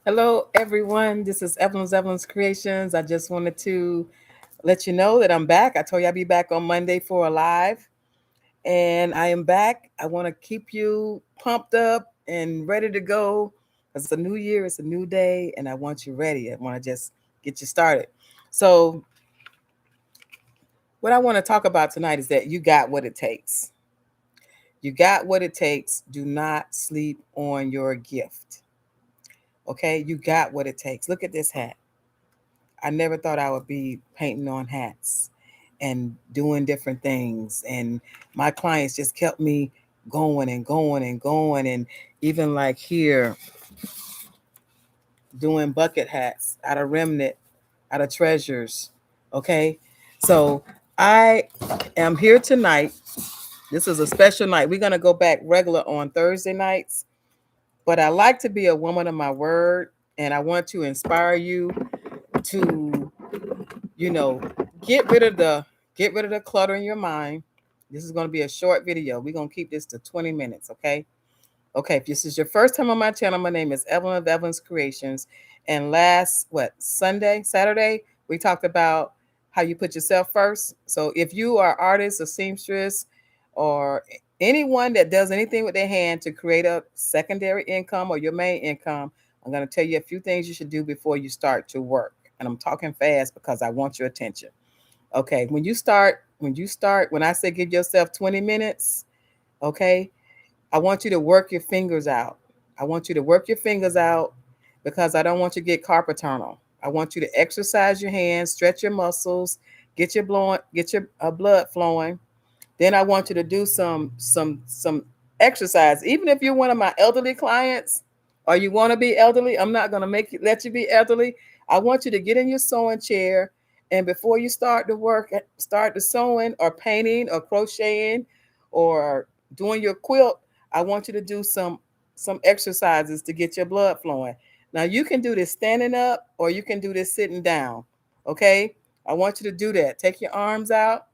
Hello, everyone. This is Evelyn's Creations. I just wanted to let you know that I'm back. I told you I'd be back on Monday for a live, and I am back. I want to keep you pumped up and ready to go because it's a new year, it's a new day, and I want you ready. I want to just get you started. So, what I want to talk about tonight is that you got what it takes. You got what it takes. Do not sleep on your gift. Okay, you got what it takes. Look at this hat. I never thought I would be painting on hats and doing different things. And my clients just kept me going and going and going. And even like here, doing bucket hats out of remnant, out of treasures. Okay. So I am here tonight. This is a special night. We're going to go back regular on Thursday nights, but I like to be a woman of my word. And I want to inspire you to you know, get rid of the get rid of the clutter in your mind. This is going to be a short video. We're going to keep this to 20 minutes, okay? Okay, if this is your first time on my channel, my name is Evelyn of Evelyn's Creations. And last, Saturday, we talked about how you put yourself first. So if you are artist or seamstress or anyone that does anything with their hand to create a secondary income or your main income, I'm going to tell you a few things you should do before you start to work. And I'm talking fast because I want your attention. Okay, when I say give yourself 20 minutes, okay, I want you to work your fingers out. I want you to work your fingers out because I don't want you to get carpal tunnel. I want you to exercise your hands, stretch your muscles, get your blood flowing. Then I want you to do some exercise. Even if you're one of my elderly clients or you want to be elderly, I'm not going to let you be elderly. I want you to get in your sewing chair and before you start the work, start the sewing or painting or crocheting or doing your quilt, I want you to do some exercises to get your blood flowing. Now you can do this standing up or you can do this sitting down. Okay? I want you to do that. Take your arms out.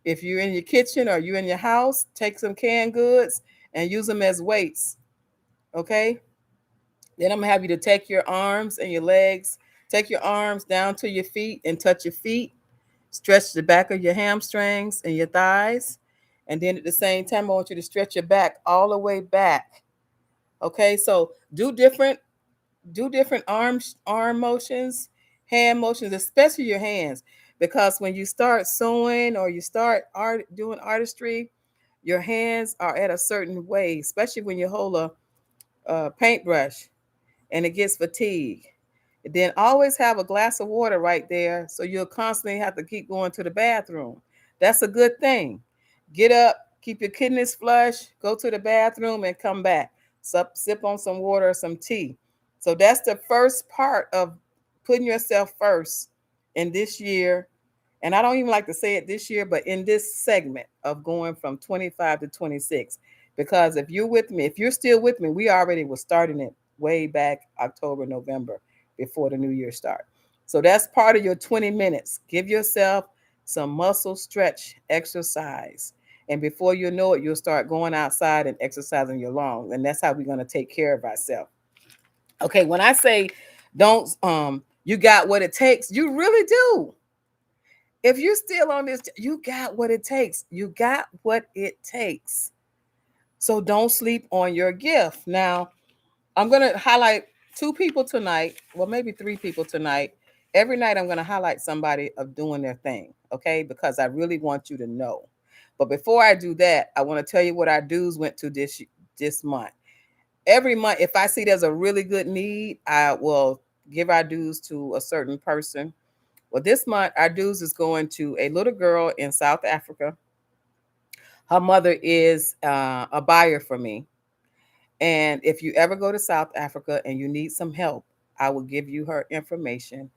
If you're in your kitchen or you're in your house, take some canned goods and use them as weights. Okay? Then I'm gonna have you to take your arms and your legs, take your arms down to your feet and touch your feet. Stretch the back of your hamstrings and your thighs. And then at the same time, I want you to stretch your back all the way back. Okay, so do different arm motions, hand motions, especially your hands, because when you start sewing or you start doing artistry, your hands are at a certain way, especially when you hold a paintbrush and it gets fatigued. Then always have a glass of water right there so you'll constantly have to keep going to the bathroom. That's a good thing. Get up, keep your kidneys flush, go to the bathroom and come back. Sip on some water or some tea. So that's the first part of putting yourself first in this year. And I don't even like to say it this year, but in this segment of going from 25 to 26. Because if you're still with me, we already were starting it way back October, November before the new year start. So that's part of your 20 minutes. Give yourself some muscle stretch exercise. And before you know it, you'll start going outside and exercising your lungs. And that's how we're going to take care of ourselves. Okay, when I say don't you got what it takes, you really do. If you're still on this, you got what it takes. You got what it takes. So don't sleep on your gift. Now, I'm going to highlight two people tonight, well, maybe three people tonight. Every night, I'm going to highlight somebody of doing their thing, okay? Because I really want you to know. But before I do that, I want to tell you what our dues went to this month. Every month, if I see there's a really good need, I will give our dues to a certain person. Well, this month, our dues is going to a little girl in South Africa. Her mother is a buyer for me. And if you ever go to South Africa and you need some help, I will give you her information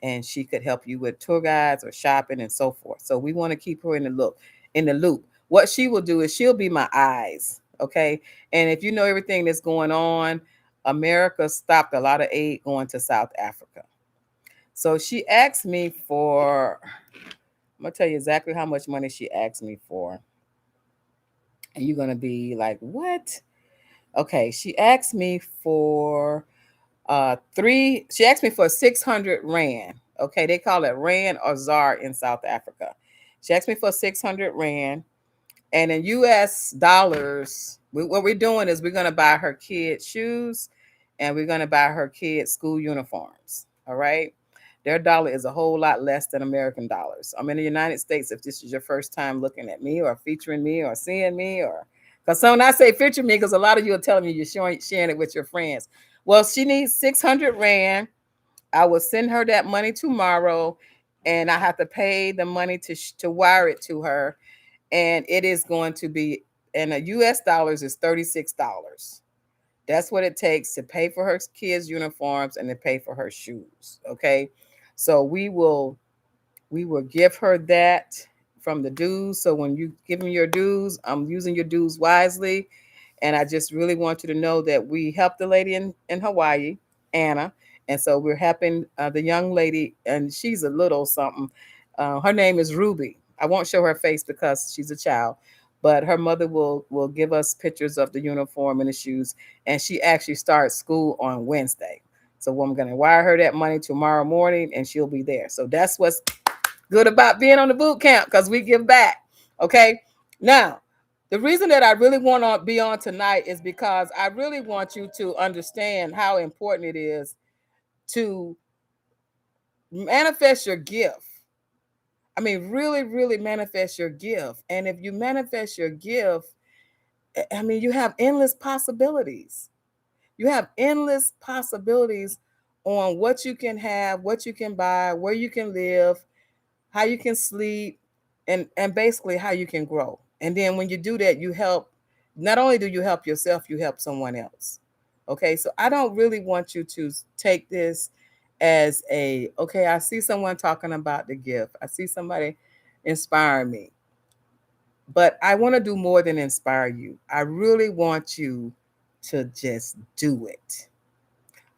and she could help you with tour guides or shopping and so forth. So we want to keep her in the loop. What she will do is she'll be my eyes, okay? And if you know everything that's going on, America stopped a lot of aid going to South Africa. So she asked me for I'm gonna tell you exactly how much money she asked me for. And you're gonna be like, what? Okay, she asked me for She asked me for 600 rand. Okay, they call it rand or zar in South Africa. She asked me for 600 rand, and in US dollars, what we're doing is we're going to buy her kids shoes, and we're going to buy her kids school uniforms. All right. Their dollar is a whole lot less than American dollars. I'm in the United States. If this is your first time looking at me or featuring me or seeing me, or because when I say feature me, because a lot of you are telling me you're sharing it with your friends. Well, she needs 600 rand. I will send her that money tomorrow, and I have to pay the money to wire it to her, and it is going to be in a US dollars is $36. That's what it takes to pay for her kids' uniforms and to pay for her shoes. Okay. So we will give her that from the dues. So when you give me your dues, I'm using your dues wisely. And I just really want you to know that we helped the lady in Hawaii, Anna. And so we're helping the young lady, and she's a little something. Her name is Ruby. I won't show her face because she's a child, but her mother will give us pictures of the uniform and the shoes. And she actually starts school on Wednesday. So I'm going to wire her that money tomorrow morning, and she'll be there. So that's what's good about being on the boot camp, because we give back. Okay. Now, the reason that I really want to be on tonight is because I really want you to understand how important it is to manifest your gift. I mean, really, really manifest your gift. And if you manifest your gift, I mean, you have endless possibilities. You have endless possibilities on what you can have, what you can buy, where you can live, how you can sleep, and basically how you can grow. And then when you do that, you help. Not only do you help yourself, you help someone else. Okay, so I don't really want you to take this as a, okay, I see someone talking about the gift, I see somebody inspire me, but I want to do more than inspire you. I really want you to just do it.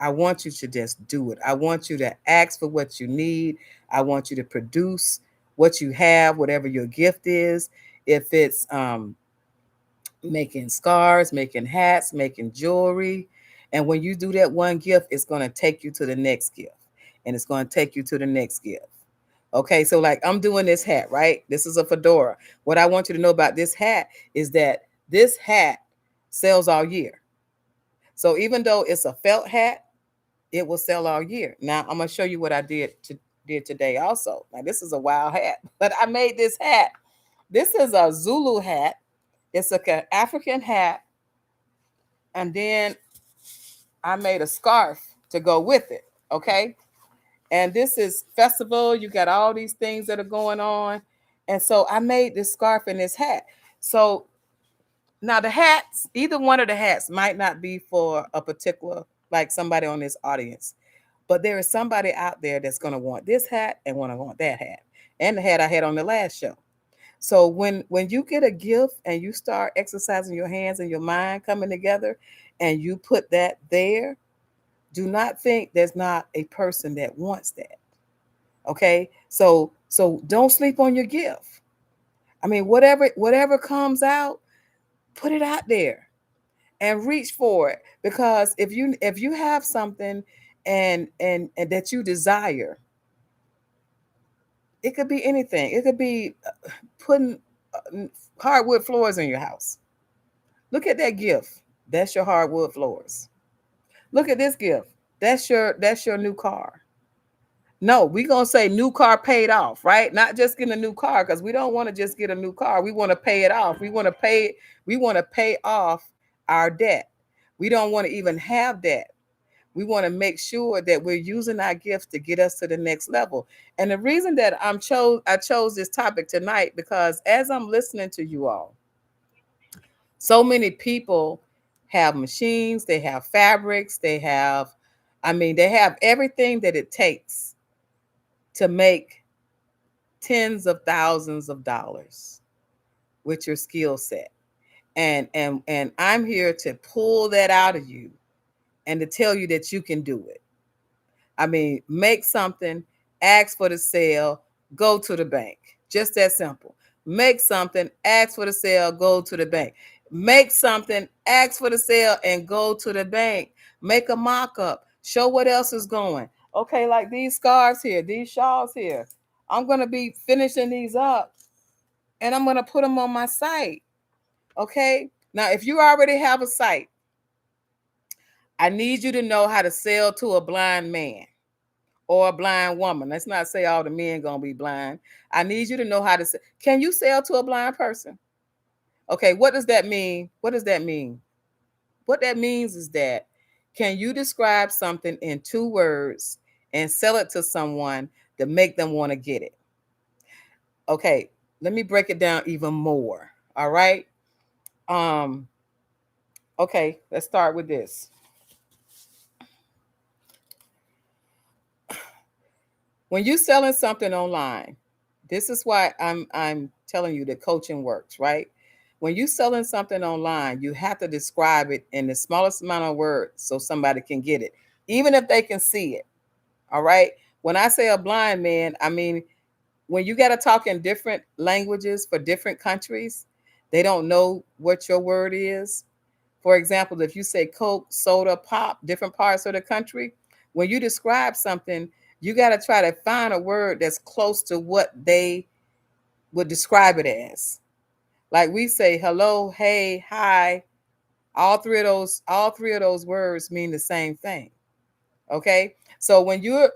I want you to just do it. I want you to ask for what you need. I want you to produce what you have, whatever your gift is. If it's making scarves, making hats, making jewelry. And when you do that one gift, it's going to take you to the next gift. And it's going to take you to the next gift. Okay, so like I'm doing this hat, right? This is a fedora. What I want you to know about this hat is that this hat sells all year. So even though it's a felt hat, it will sell all year. Now I'm gonna show you what I did today also. Now this is a wild hat, but I made this hat. This is a Zulu hat. It's like an African hat, and then I made a scarf to go with it. Okay, and this is festival. You got all these things that are going on, and so I made this scarf and this hat. So now the hats, either one of the hats might not be for a particular, like somebody on this audience. But there is somebody out there that's going to want this hat and want that hat, and the hat I had on the last show. So when you get a gift and you start exercising your hands and your mind coming together, and you put that there, do not think there's not a person that wants that. Okay, so don't sleep on your gift. I mean, whatever comes out, put it out there and reach for it, because if you have something and that you desire, it could be anything. It could be putting hardwood floors in your house. Look at that gift. That's your hardwood floors. Look at this gift. That's your new car. No, we're gonna say new car paid off, right? Not just getting a new car, because we don't want to just get a new car. We want to pay it off. We want to pay off our debt. We don't want to even have debt. We want to make sure that we're using our gifts to get us to the next level. And the reason that I chose this topic tonight, because as I'm listening to you all, so many people have machines, they have fabrics, they have everything that it takes to make tens of thousands of dollars with your skill set. And I'm here to pull that out of you and to tell you that you can do it. I mean, make something, ask for the sale, go to the bank. Just that simple. Make something, ask for the sale, go to the bank. Make something, ask for the sale, and go to the bank. Make a mock up. Show what else is going. Okay, like these scarves here, these shawls here. I'm going to be finishing these up and I'm going to put them on my site. Okay. Now, if you already have a site, I need you to know how to sell to a blind man or a blind woman. Let's not say all the men going to be blind. I need you to know how to sell. Can you sell to a blind person? Okay. What does that mean? What does that mean? What that means is that can you describe something in 2 words and sell it to someone to make them want to get it? Okay, let me break it down even more. All right. Um, okay, let's start with this. When you're selling something online, this is why I'm telling you that coaching works, right? When you're selling something online, you have to describe it in the smallest amount of words so somebody can get it, even if they can see it. All right. When I say a blind man, I mean when you got to talk in different languages for different countries, they don't know what your word is. For example, if you say Coke, soda, pop, different parts of the country, when you describe something, you got to try to find a word that's close to what they would describe it as. Like we say hello, hey, hi. All three of those words mean the same thing. Okay? So when you're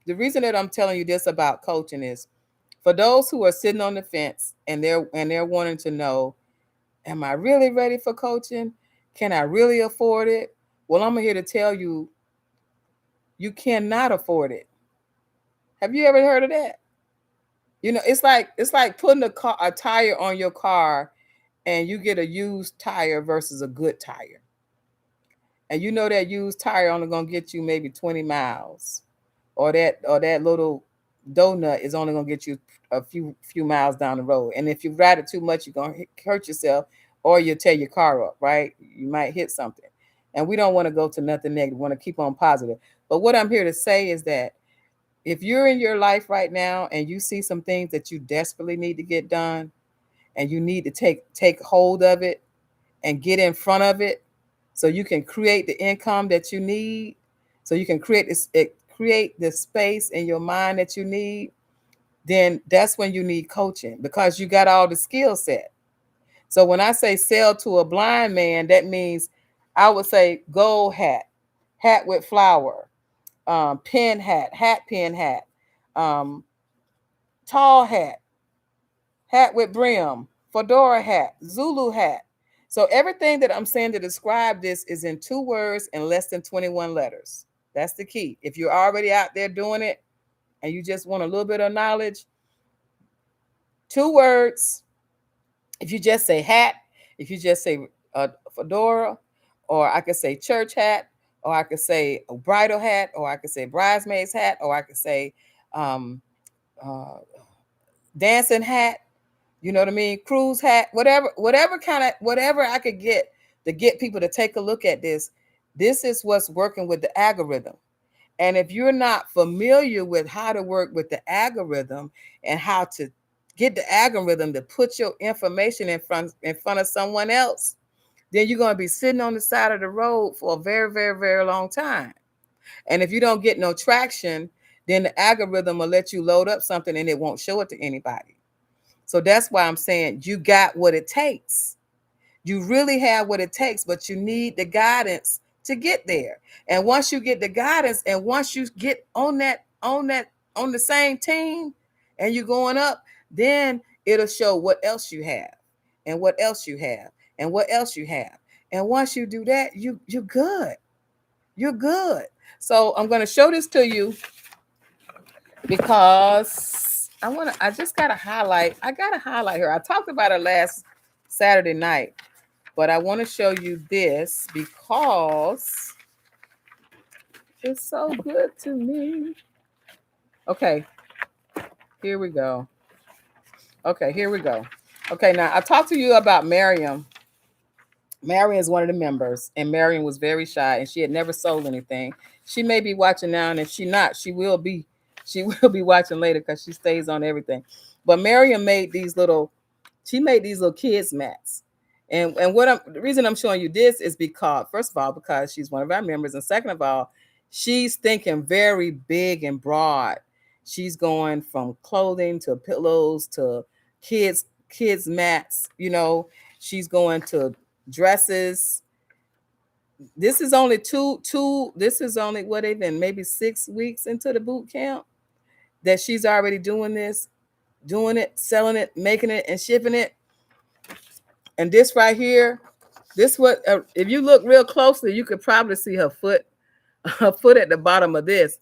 the reason that I'm telling you this about coaching is for those who are sitting on the fence and they're wanting to know, am I really ready for coaching? Can I really afford it? Well, I'm here to tell you, you cannot afford it. Have you ever heard of that? It's like putting a tire on your car and you get a used tire versus a good tire. And you know that used tire only gonna get you maybe 20 miles. Or that little donut is only gonna get you a few miles down the road. And if you ride it too much, you're gonna hurt yourself or you'll tear your car up, right? You might hit something. And we don't want to go to nothing negative. We want to keep on positive. But what I'm here to say is that if you're in your life right now and you see some things that you desperately need to get done and you need to take hold of it and get in front of it so you can create the income that you need, so you can create the space in your mind that you need, then that's when you need coaching because you got all the skill set. So when I say sell to a blind man, that means I would say gold hat, hat with flower, pin hat, hat pin hat, um, tall hat, hat with brim, fedora hat, Zulu hat. So everything that I'm saying to describe this is in 2 words and less than 21 letters. That's the key. If you're already out there doing it and you just want a little bit of knowledge, 2 words. If you just say hat, if you just say fedora, or I could say church hat, or I could say a bridal hat, or I could say bridesmaid's hat, or I could say um, uh, dancing hat. You know what I mean? Cruise hat, whatever I could get to get people to take a look at this. This is what's working with the algorithm. And if you're not familiar with how to work with the algorithm and how to get the algorithm to put your information in front of someone else, then you're going to be sitting on the side of the road for a very, very, very long time. And if you don't get no traction, then the algorithm will let you load up something and it won't show it to anybody. So that's why I'm saying you got what it takes. You really have what it takes, but you need the guidance to get there. And once you get the guidance and once you get on the same team and you're going up, then it'll show what else you have and what else you have and what else you have. And once you do that, you're good. You're good. So I'm going to show this to you because I just got to highlight. I got to highlight her. I talked about her last Saturday night, but I want to show you this because it's so good to me. Okay, here we go. Okay, here we go. Okay, now I talked to you about Miriam. Marion is one of the members, and Marion was very shy, and she had never sold anything. She may be watching now, and if she not, she will be. She will be watching later because she stays on everything. But Marion made these little. She made these little kids mats, and the reason I'm showing you this is because first of all because she's one of our members, and second of all, She's thinking very big and broad. She's going from clothing to pillows to kids mats, you know. She's going to dresses. This is only this is only what even maybe 6 weeks into the boot camp that she's already doing this, doing it, selling it, making it, and shipping it. And this right here, this what if you look real closely, you could probably see her foot, her foot at the bottom of this.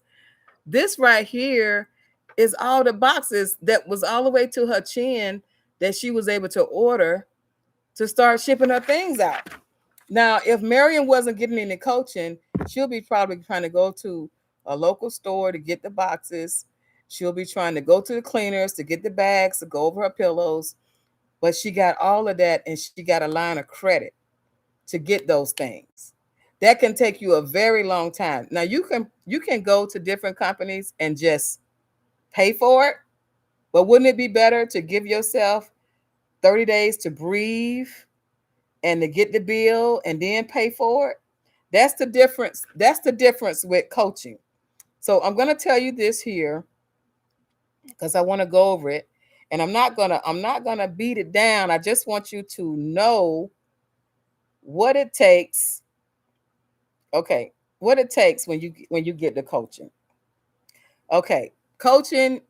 This right here is all the boxes that was all the way to her chin that she was able to order to start shipping her things out. Now, if Marion wasn't getting any coaching, she'll be probably trying to go to a local store to get the boxes. She'll be trying to go to the cleaners to get the bags to go over her pillows. But she got all of that and she got a line of credit to get those things. That can take you a very long time. Now you can go to different companies and just pay for it, but wouldn't it be better to give yourself 30 days to breathe and to get the bill and then pay for it? That's the difference. That's the difference with coaching. So I'm going to tell you this here because I want to go over it, and I'm not going to beat it down. I just want you to know what it takes. Okay, what it takes when you get the coaching. Okay, coaching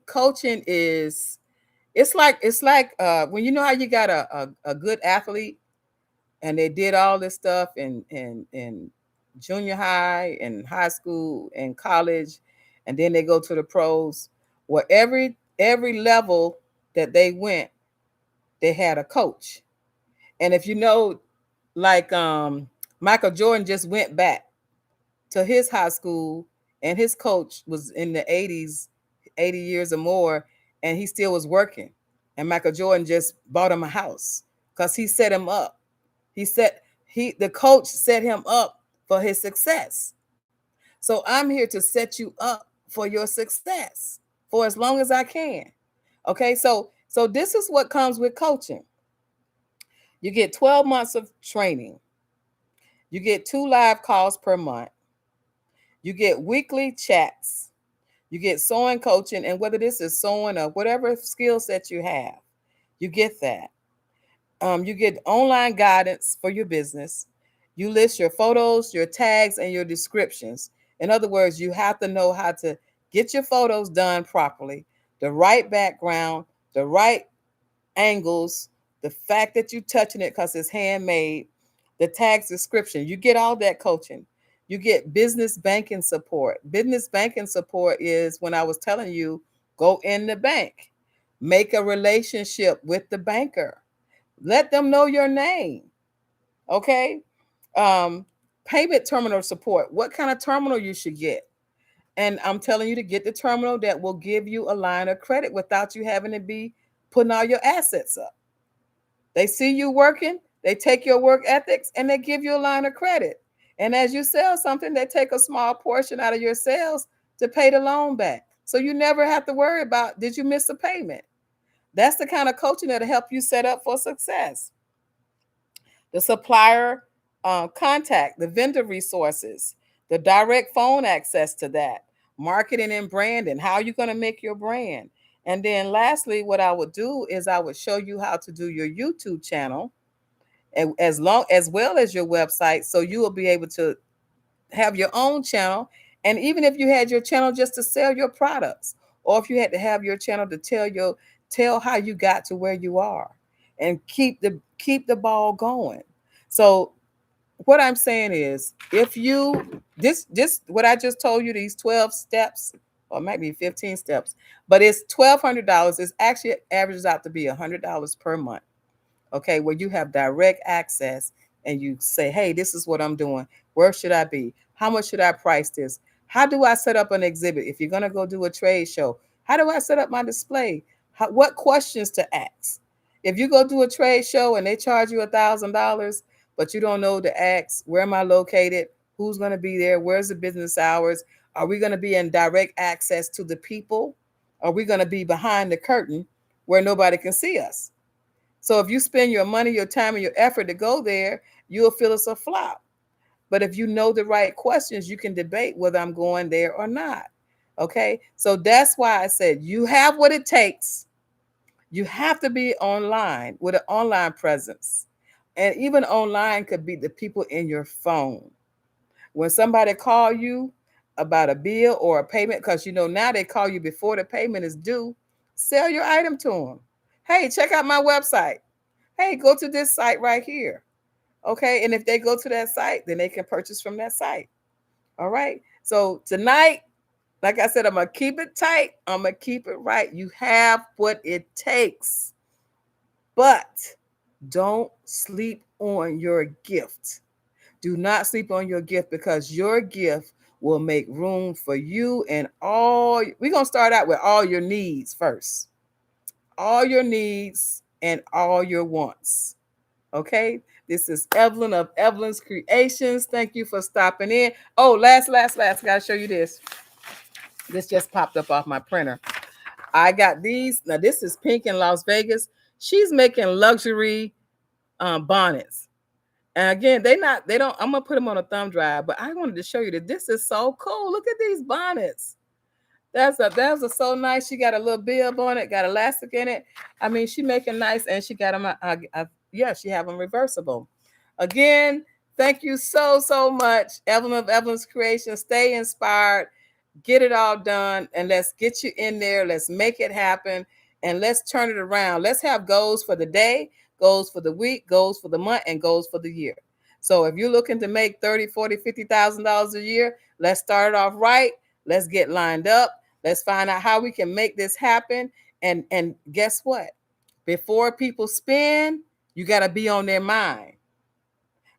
is, it's like when you know how you got a good athlete and they did all this stuff in junior high and high school and college, and then they go to the pros. Well, every level that they went, they had a coach. And if you know, like Michael Jordan just went back to his high school, and his coach was in the 80s, 80 years or more, and he still was working. And Michael Jordan just bought him a house because he set him up. He set he the coach set him up for his success. So I'm here to set you up for your success for as long as I can. Okay, so this is what comes with coaching. You get 12 months of training. You get 2 live calls per month. You get weekly chats. You get sewing coaching, and whether this is sewing or whatever skill set you have, you get that. You get online guidance for your business. You list your photos, your tags, and your descriptions. In other words, you have to know how to get your photos done properly, the right background, the right angles, the fact that you're touching it because it's handmade, the tags description. You get all that coaching. You get business banking support. Business banking support is when I was telling you, go in the bank, make a relationship with the banker, let them know your name. Okay. Um, Payment terminal support. What kind of terminal you should get? And I'm telling you to get the terminal that will give you a line of credit without you having to be putting all your assets up. They see you working, they take your work ethics, and they give you a line of credit. And as you sell something, they take a small portion out of your sales to pay the loan back. So you never have to worry about, did you miss a payment? That's the kind of coaching that'll help you set up for success. The supplier contact, the vendor resources, the direct phone access to that, marketing and branding, how you're going to make your brand. And then lastly, what I would do is I would show you how to do your YouTube channel as well as your website, so you will be able to have your own channel. And even if you had your channel just to sell your products, or if you had to have your channel to tell how you got to where you are, and keep the ball going. So what I'm saying is, if you this what I just told you, these 12 steps, or maybe 15 steps, but it's $1,200. It's actually averages out to be $100 per month. Okay, where you have direct access and you say, hey, this is what I'm doing. Where should I be? How much should I price this? How do I set up an exhibit? If you're going to go do a trade show, how do I set up my display? What questions to ask? If you go do a trade show and they charge you $1,000, but you don't know to ask, where am I located? Who's going to be there? Where's the business hours? Are we going to be in direct access to the people? Are we going to be behind the curtain where nobody can see us? So if you spend your money, your time, and your effort to go there, you'll feel it's a flop. But if you know the right questions, you can debate whether I'm going there or not. Okay. So that's why I said you have what it takes. You have to be online with an online presence. And even online could be the people in your phone. When somebody call you about a bill or a payment, because now they call you before the payment is due, sell your item to them. Hey, check out my website. Hey, go to this site right here. Okay. And if they go to that site, then they can purchase from that site. All right. So tonight, like I said, I'm going to keep it tight. I'm going to keep it right. You have what it takes, but don't sleep on your gift. Do not sleep on your gift, because your gift will make room for you and all. We're going to start out with all your needs first. All your needs and all your wants. Okay? This is Evelyn of Evelyn's Creations. Thank you for stopping in. Oh, last. I got to show you this. This just popped up off my printer. I got these. Now, this is Pink in Las Vegas. She's making luxury bonnets. And again, they don't, I'm gonna put them on a thumb drive, but I wanted to show you that this is so cool. Look at these bonnets. That's so nice. She got a little bib on it, got elastic in it. I mean, she making nice, and she got them. Yeah, she have them reversible. Again, thank you so much, Evelyn of Evelyn's Creation. Stay inspired, get it all done, and let's get you in there. Let's make it happen, and let's turn it around. Let's have goals for the day, goals for the week, goals for the month, and goals for the year. So if you're looking to make $30,000, $40,000, $50,000 a year, let's start it off right. Let's get lined up. Let's find out how we can make this happen. And guess what? Before people spend, you got to be on their mind.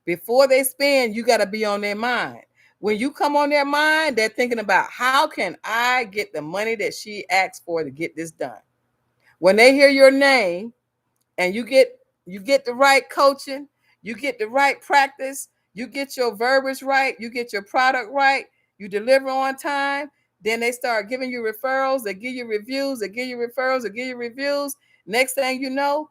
Before they spend, you got to be on their mind. When you come on their mind, they're thinking about, how can I get the money that she asked for to get this done? When they hear your name and you get the right coaching, you get the right practice, you get your verbiage right, you get your product right, you deliver on time, then they start giving you referrals, they give you reviews, they give you referrals, they give you reviews. Next thing you know,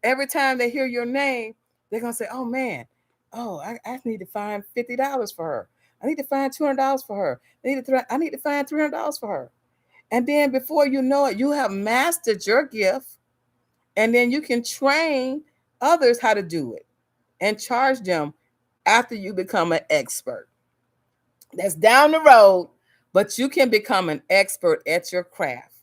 every time they hear your name, they're gonna say, oh man, I need to find $50 for her. I need to find $200 for her. I need to find $300 for her. And then before you know it, you have mastered your gift, and then you can train others how to do it and charge them after you become an expert. That's down the road, but you can become an expert at your craft.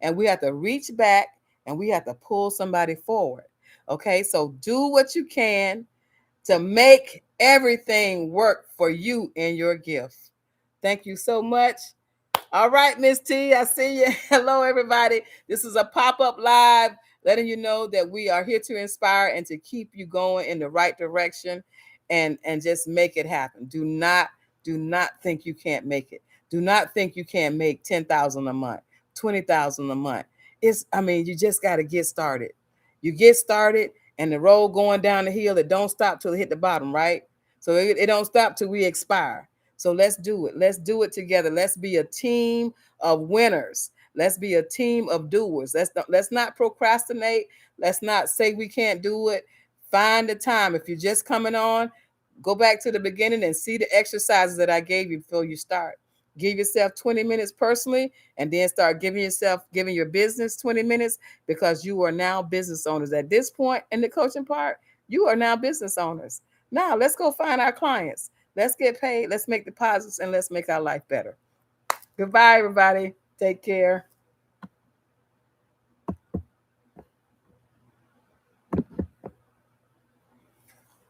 And we have to reach back and we have to pull somebody forward. Okay, so do what you can to make everything work for you in your gift. Thank you so much. All right, Miss T, I see you. Hello, everybody. This is a pop-up live letting you know that we are here to inspire and to keep you going in the right direction, and just make it happen. Do not think you can't make it. Do not think you can't make 10,000 a month, 20,000 a month. You just got to get started. You get started, and the road going down the hill, it don't stop till it hit the bottom, right? So it don't stop till we expire. So let's do it. Let's do it together. Let's be a team of winners. Let's be a team of doers. Let's not procrastinate. Let's not say we can't do it. Find the time. If you're just coming on, go back to the beginning and see the exercises that I gave you before you start. Give yourself 20 minutes personally, and then start giving your business 20 minutes, because you are now business owners. At this point in the coaching part, you are now business owners. Now let's go find our clients. Let's get paid. Let's make deposits, and let's make our life better. Goodbye, everybody. Take care.